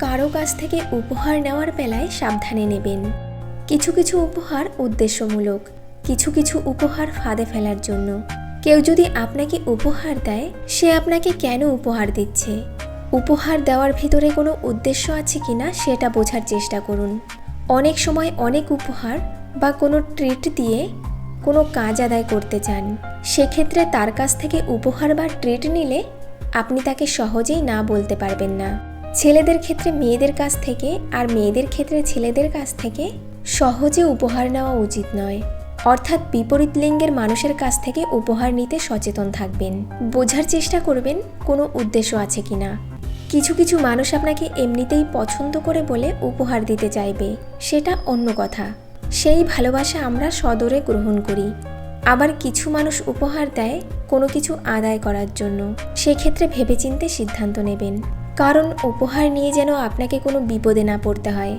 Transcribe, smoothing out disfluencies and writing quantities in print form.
কারো কাছ থেকে উপহার নেওয়ার বেলায় সাবধানে নেবেন। কিছু কিছু উপহার উদ্দেশ্যমূলক, কিছু কিছু উপহার ফাঁদে ফেলার জন্য। কেউ যদি আপনাকে উপহার দেয়, সে আপনাকে কেন উপহার দিচ্ছে, উপহার দেওয়ার ভিতরে কোনো উদ্দেশ্য আছে কিনা সেটা বোঝার চেষ্টা করুন। অনেক সময় অনেক উপহার বা কোনো ট্রিট দিয়ে কোনো কাজ আদায় করতে চান, সেক্ষেত্রে তার কাছ থেকে উপহার বা ট্রিট নিলে আপনি তাকে সহজেই না বলতে পারবেন না। ছেলেদের ক্ষেত্রে মেয়েদের কাছ থেকে আর মেয়েদের ক্ষেত্রে ছেলেদের কাছ থেকে সহজে উপহার নেওয়া উচিত নয়। অর্থাৎ বিপরীত লিঙ্গের মানুষের কাছ থেকে উপহার নিতে সচেতন থাকবেন। বোঝার চেষ্টা করবেন কোনো উদ্দেশ্য আছে কিনা। কিছু কিছু মানুষ আপনাকে এমনিতেই পছন্দ করে বলে উপহার দিতে চাইবে, সেটা অন্য কথা। সেই ভালোবাসা আমরা সদরে গ্রহণ করি। আবার কিছু মানুষ উপহার দেয় কোনো কিছু আদায় করার জন্য, সেক্ষেত্রে ভেবেচিন্তে সিদ্ধান্ত নেবেন, কারণ উপহার নিয়ে যেন আপনাকে কোনো বিপদে না পড়তে হয়।